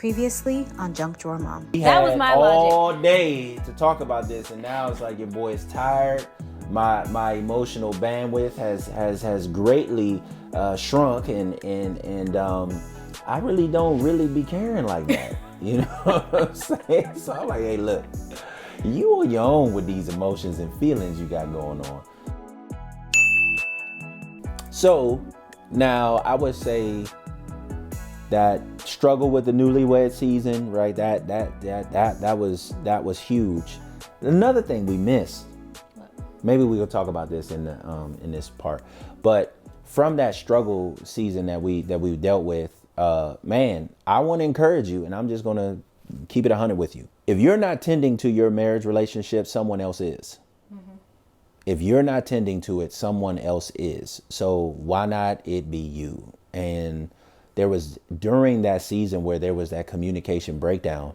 Previously on Junk Drawer Mom. We That had was my all logic. day to talk about this, and now it's like your boy is tired. My emotional bandwidth has greatly shrunk, and I really don't really be caring like that. You know what I'm saying? So I'm like, hey, look, you on your own with these emotions and feelings you got going on. So now I would say that struggle with the newlywed season, right? That was huge. Another thing we missed. Maybe we'll talk about this in this part. But from that struggle season that we dealt with, man, I want to encourage you, and I'm just gonna keep it 100 with you. If you're not tending to your marriage relationship, someone else is. Mm-hmm. If you're not tending to it, someone else is. So why not it be you? And there was during that season where there was that communication breakdown,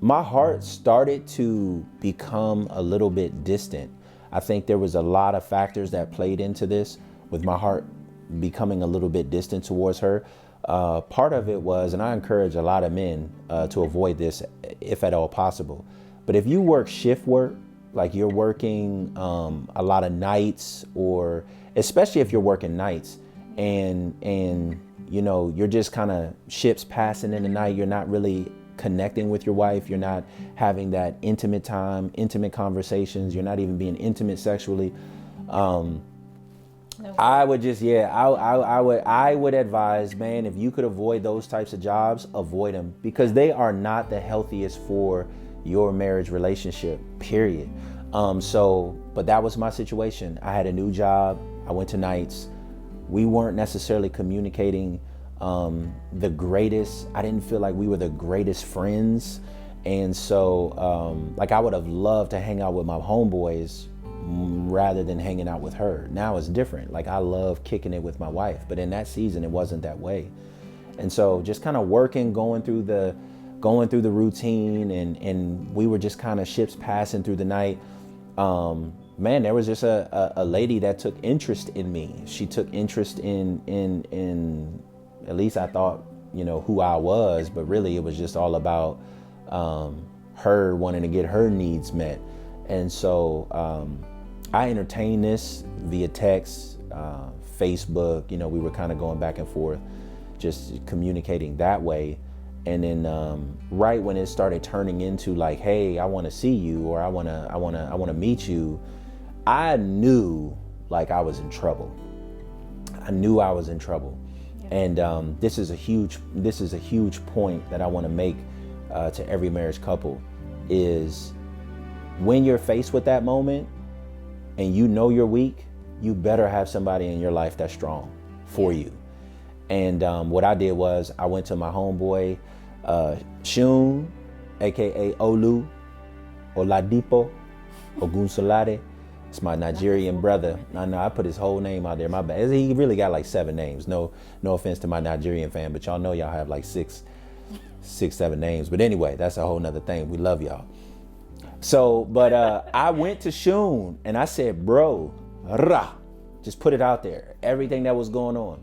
my heart started to become a little bit distant. I think there was a lot of factors that played into this with my heart becoming a little bit distant towards her. Part of it was, and I encourage a lot of men to avoid this if at all possible. But if you work shift work, like you're working a lot of nights, or especially if you're working nights, and you know, you're just kind of ships passing in the night, you're not really connecting with your wife, you're not having that intimate time, intimate conversations, you're not even being intimate sexually. I would just, I would advise, man, if you could avoid those types of jobs, avoid them, because they are not the healthiest for your marriage relationship, period. But that was my situation. I had a new job. I went to nights. We weren't necessarily communicating the greatest. I didn't feel like we were the greatest friends. And so like I would have loved to hang out with my homeboys rather than hanging out with her. Now it's different. Like I love kicking it with my wife, but in that season it wasn't that way. And so just kind of working, going through the routine, and we were just kind of ships passing through the night. Man, there was just a lady that took interest in me. She took interest in at least I thought, you know, who I was, but really it was just all about her wanting to get her needs met. And so I entertained this via text, Facebook, you know, we were kind of going back and forth, just communicating that way. And then right when it started turning into like, hey, I want to see you, or I want to meet you, I knew like I was in trouble. I knew I was in trouble. Yeah. And this is a huge point that I want to make to every marriage couple is when you're faced with that moment and you know you're weak, you better have somebody in your life that's strong for you. And what I did was I went to my homeboy, Shun, aka Olu, Oladipo, Ogunsolade. It's my Nigerian brother. I know I put his whole name out there. My bad. He really got like 7 names. No offense to my Nigerian fan, but y'all know y'all have like 7 names. But anyway, that's a whole nother thing. We love y'all. So, but I went to Shun and I said, bro, just put it out there. Everything that was going on.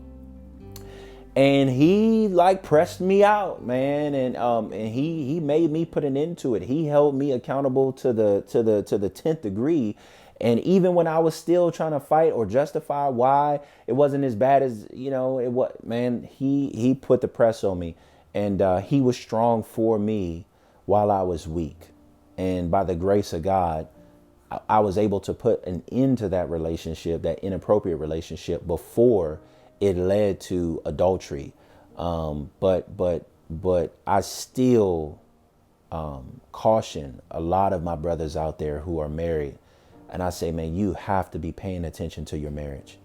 And he like pressed me out, man, and he made me put an end to it. He held me accountable to the 10th degree. And even when I was still trying to fight or justify why it wasn't as bad as, you know, it was, man, he put the press on me, and he was strong for me while I was weak. And by the grace of God, I was able to put an end to that relationship, that inappropriate relationship, before it led to adultery. But I still caution a lot of my brothers out there who are married. And I say, man, you have to be paying attention to your marriage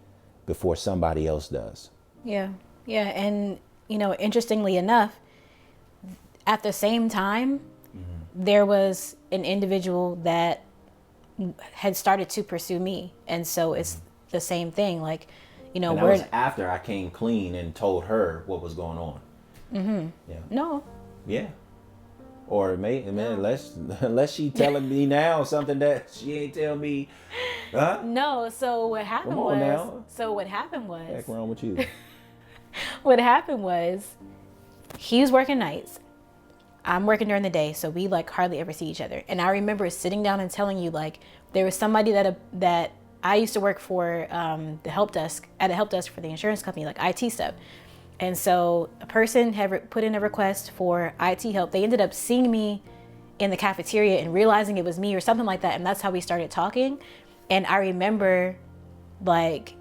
before somebody else does. Yeah. And, you know, interestingly enough, at the same time, there was an individual that had started to pursue me. And so it's the same thing. Like, you know, and that was after I came clean and told her what was going on. Mm-hmm. Yeah. No. Yeah. Or man, unless she telling me now something that she ain't tell me. Huh? No. So what happened was. Now. So what happened was. What's wrong with you? What happened was, he was working nights. I'm working during the day, so we like hardly ever see each other. And I remember sitting down and telling you, like, there was somebody that I used to work for the help desk, at a help desk for the insurance company, like IT stuff. And so a person had put in a request for IT help. They ended up seeing me in the cafeteria and realizing it was me or something like that. And that's how we started talking. And I remember like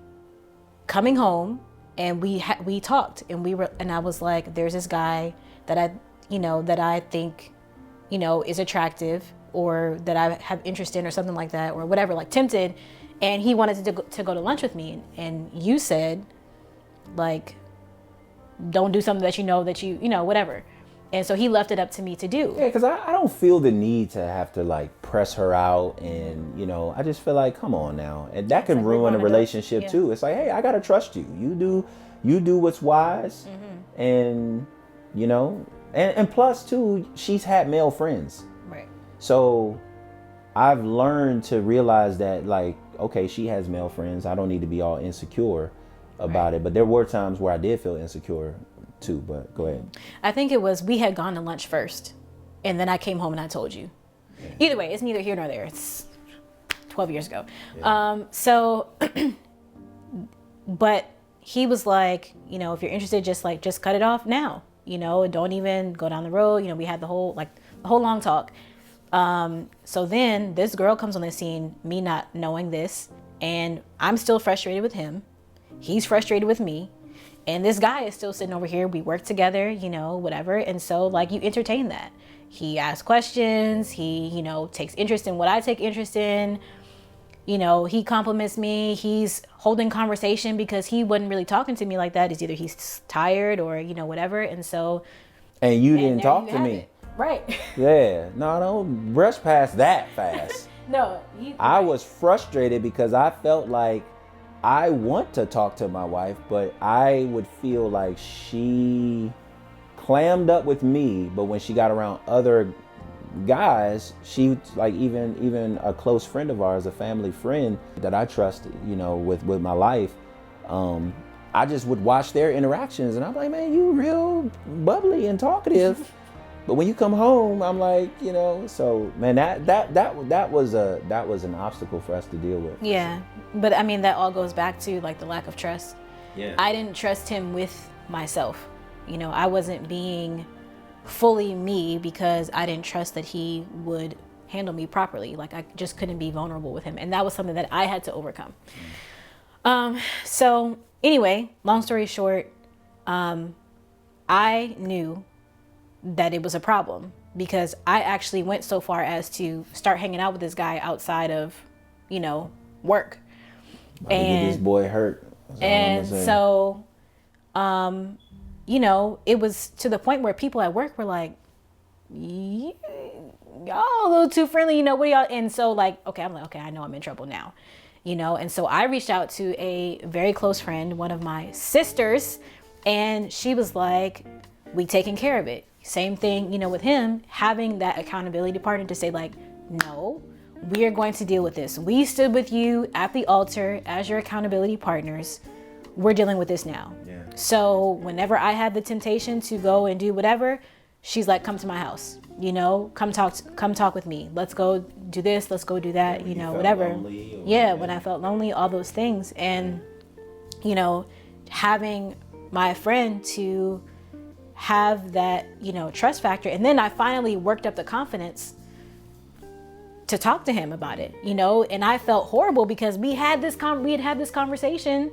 coming home and we talked and I was like, there's this guy that I think, is attractive or that I have interest in or something like that or whatever, like tempted. And he wanted to go to lunch with me. And you said, like, don't do something that whatever. And so he left it up to me to do. Yeah, because I don't feel the need to have to like press her out. And, I just feel like, come on now. And that can ruin a relationship too. It's like, hey, I got to trust you. You do what's wise. Mm-hmm. And, and plus too, she's had male friends. Right. So I've learned to realize that, like, okay, she has male friends. I don't need to be all insecure about it. But there were times where I did feel insecure too, but go ahead. I think it was, we had gone to lunch first and then I came home and I told you. Yeah. Either way, it's neither here nor there. It's 12 years ago. Yeah. But he was like, if you're interested, just cut it off now, don't even go down the road. We had the whole long talk. So then this girl comes on the scene, me not knowing this, and I'm still frustrated with him. He's frustrated with me. And this guy is still sitting over here. We work together, whatever. And so like you entertain that. He asks questions. He, takes interest in what I take interest in. He compliments me. He's holding conversation because he wasn't really talking to me like that. It's either he's tired or, whatever. And so. And you didn't talk to me. Right. Yeah. No, don't brush past that fast. No. I was frustrated because I felt like I want to talk to my wife, but I would feel like she clammed up with me. But when she got around other guys, she like even a close friend of ours, a family friend that I trust, with my life. I just would watch their interactions and I'm like, man, you real bubbly and talkative. But when you come home, I'm like, so man, that was an obstacle for us to deal with. Yeah. But I mean, that all goes back to like the lack of trust. Yeah. I didn't trust him with myself. I wasn't being fully me because I didn't trust that he would handle me properly. Like I just couldn't be vulnerable with him. And that was something that I had to overcome. So anyway, long story short, I knew that it was a problem because I actually went so far as to start hanging out with this guy outside of, work. And this boy hurt. And so, it was to the point where people at work were like, y'all a little too friendly, what y'all? And so like, okay, I'm like, okay, I know I'm in trouble now, and so I reached out to a very close friend, one of my sisters, and she was like, we taking care of it. Same thing, with him, having that accountability partner to say like, no, we are going to deal with this. We stood with you at the altar as your accountability partners. We're dealing with this now. Yeah. So whenever I had the temptation to go and do whatever, she's like, come to my house, come talk with me. Let's go do this. Let's go do that, whatever. When I felt lonely, all those things. And, having my friend to have that, trust factor. And then I finally worked up the confidence to talk to him about it, and I felt horrible because we had this conversation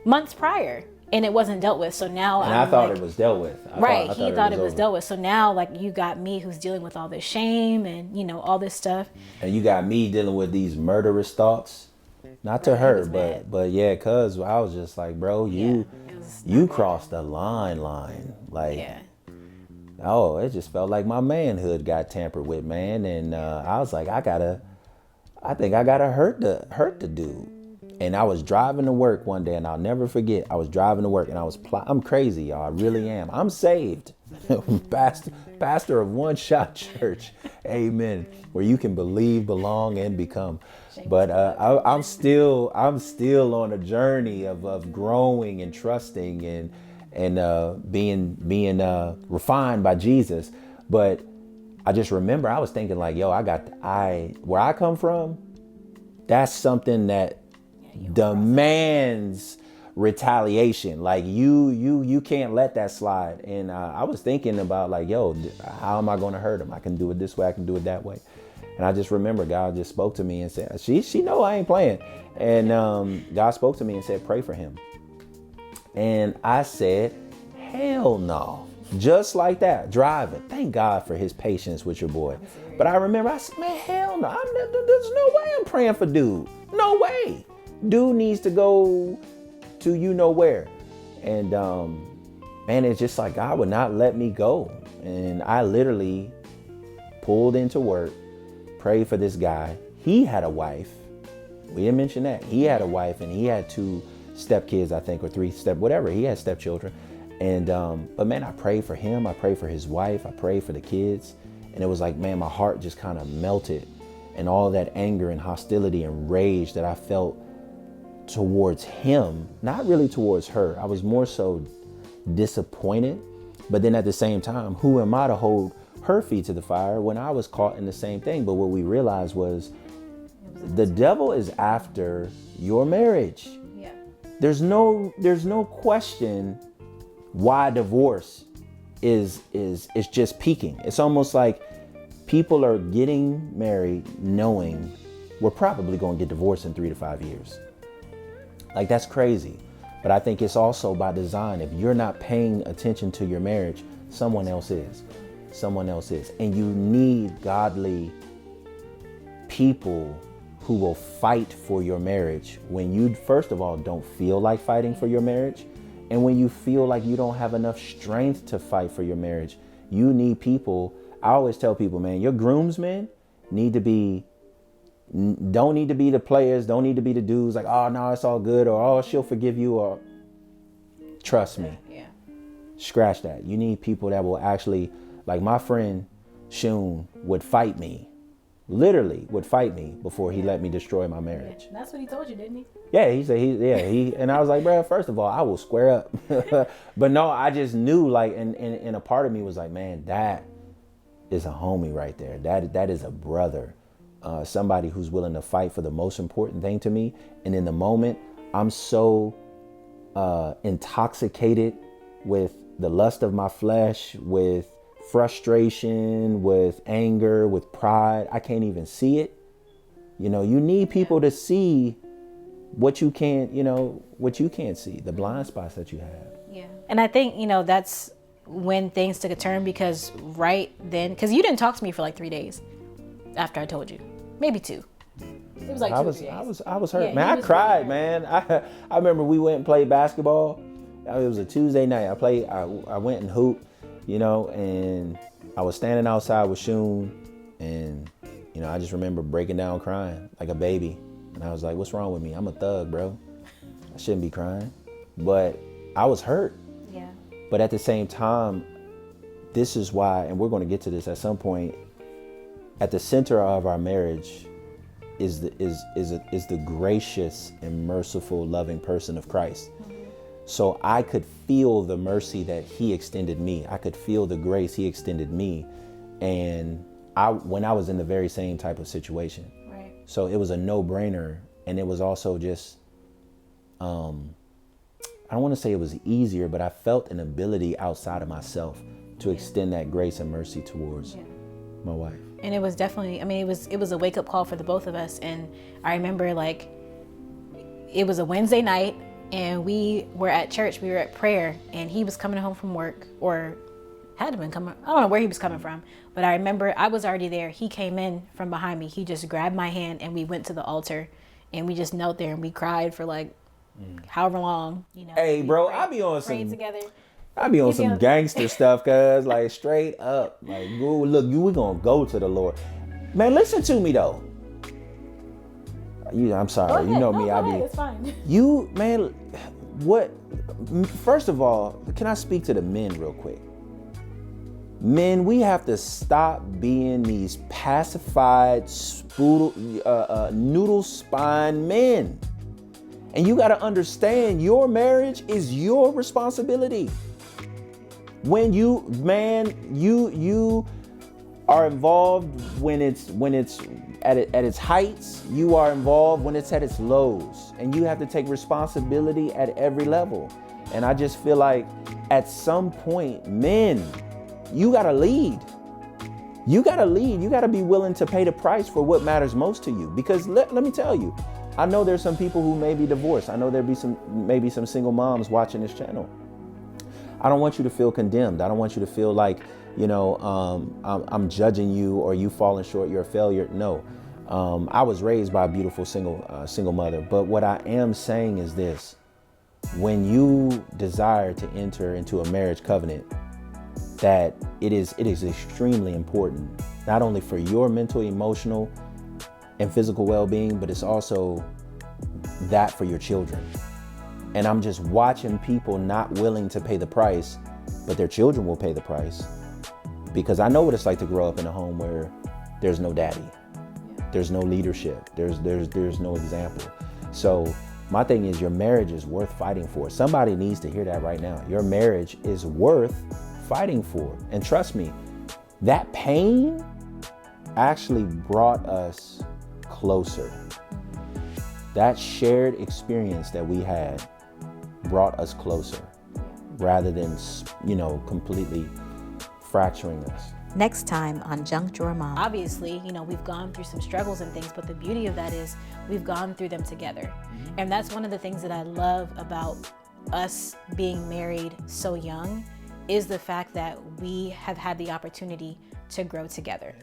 months prior and it wasn't dealt with. So now I thought it was dealt with. He thought it was dealt with. So now like you got me who's dealing with all this shame and, all this stuff. And you got me dealing with these murderous thoughts. Not to her, but yeah, cause I was just like, bro, you crossed the line. Like, yeah. Oh, it just felt like my manhood got tampered with, man. And I was like, I think I gotta hurt the dude. And I was driving to work one day, and I'll never forget. I was driving to work, and I'm crazy, y'all. I really am. I'm saved, pastor of One Shot Church, amen. Where you can believe, belong, and become. But I'm still on a journey of growing and trusting and being refined by Jesus. But I just remember I was thinking like, yo, where I come from, that's something that demands retaliation. Like you can't let that slide. And I was thinking about like, yo, how am I going to hurt him? I can do it this way. I can do it that way. And I just remember God just spoke to me and said, she know I ain't playing. And God spoke to me and said, pray for him. And I said, hell no. Just like that, driving. Thank God for his patience with your boy. But I remember I said, man, hell no. There's no way I'm praying for dude. No way. Dude needs to go to you know where. And man, it's just like God would not let me go. And I literally pulled into work, prayed for this guy. He had a wife. We didn't mention that. He had a wife and he had 2 stepkids, I think, or 3 whatever. He had stepchildren. And but man, I prayed for him. I prayed for his wife. I prayed for the kids. And it was like, man, my heart just kind of melted. And all that anger and hostility and rage that I felt towards him, not really towards her. I was more so disappointed. But then at the same time, who am I to hold her feet to the fire when I was caught in the same thing? But what we realized was the devil is after your marriage. Yeah. There's no question why divorce is just peaking. It's almost like people are getting married knowing we're probably going to get divorced in 3 to 5 years. Like, that's crazy. But I think it's also by design. If you're not paying attention to your marriage, someone else is. Someone else is. And you need godly people who will fight for your marriage when you, first of all, don't feel like fighting for your marriage. And when you feel like you don't have enough strength to fight for your marriage, you need people. I always tell people, man, your groomsmen don't need to be the players, don't need to be the dudes like, oh, no, it's all good, or oh, she'll forgive you, or trust me. Yeah. Scratch that. You need people that will actually, like my friend Shun would fight me, literally would fight me before he let me destroy my marriage. Yeah. That's what he told you, didn't he? Yeah, he said and I was like, bro, first of all, I will square up. But no, I just knew, like, and a part of me was like, man, that is a homie right there. That is a brother. Somebody who's willing to fight for the most important thing to me. And in the moment, I'm so intoxicated with the lust of my flesh, with frustration, with anger, with pride. I can't even see it. You know, you need people to see what you can't see, the blind spots that you have. Yeah. And I think, that's when things took a turn, because right then, because you didn't talk to me for like 3 days after I told you. Maybe 2. It was like 2 or 3 days. I was hurt, yeah, man. I cried, man. I remember we went and played basketball. It was a Tuesday night. I went and hooped, and I was standing outside with Shun, and I just remember breaking down crying like a baby. And I was like, what's wrong with me? I'm a thug, bro. I shouldn't be crying. But I was hurt. Yeah. But at the same time, this is why, and we're going to get to this at some point, at the center of our marriage is the gracious and merciful, loving person of Christ. Mm-hmm. So I could feel the mercy that he extended me. I could feel the grace he extended me. And when I was in the very same type of situation. Right. So it was a no-brainer. And it was also just, I don't want to say it was easier, but I felt an ability outside of myself to extend that grace and mercy towards my wife. And it was definitely, it was a wake-up call for the both of us. And I remember, like, it was a Wednesday night and we were at church, we were at prayer, and he was coming home from work, or had to been coming, I don't know where he was coming from, but I remember I was already there. He came in from behind me. He just grabbed my hand and we went to the altar and we just knelt there and we cried for like however long, Hey, bro, I be on some gangster stuff, cuz, like, straight we're gonna go to the Lord. Man, listen to me though. I'm sorry, you know me. It's fine. You, man, what? First of all, can I speak to the men real quick? Men, we have to stop being these pacified, noodle spine men. And you got to understand, your marriage is your responsibility. When you are involved when it's at its heights. You are involved when it's at its lows, and you have to take responsibility at every level. And I just feel like at some point, men, you gotta lead. You gotta lead. You gotta be willing to pay the price for what matters most to you. Because let me tell you, I know there's some people who may be divorced. I know there'll be maybe some single moms watching this channel. I don't want you to feel condemned. I don't want you to feel like, I'm judging you or you falling short, you're a failure. No, I was raised by a beautiful single mother. But what I am saying is this: when you desire to enter into a marriage covenant, that it is extremely important, not only for your mental, emotional, and physical well-being, but it's also that for your children. And I'm just watching people not willing to pay the price, but their children will pay the price. Because I know what it's like to grow up in a home where there's no daddy, there's no leadership, there's no example. So my thing is, your marriage is worth fighting for. Somebody needs to hear that right now. Your marriage is worth fighting for. And trust me, that pain actually brought us closer. That shared experience that we had brought us closer, rather than, completely fracturing us. Next time on Junk Drawer Mom. Obviously, we've gone through some struggles and things, but the beauty of that is we've gone through them together. And that's one of the things that I love about us being married so young, is the fact that we have had the opportunity to grow together.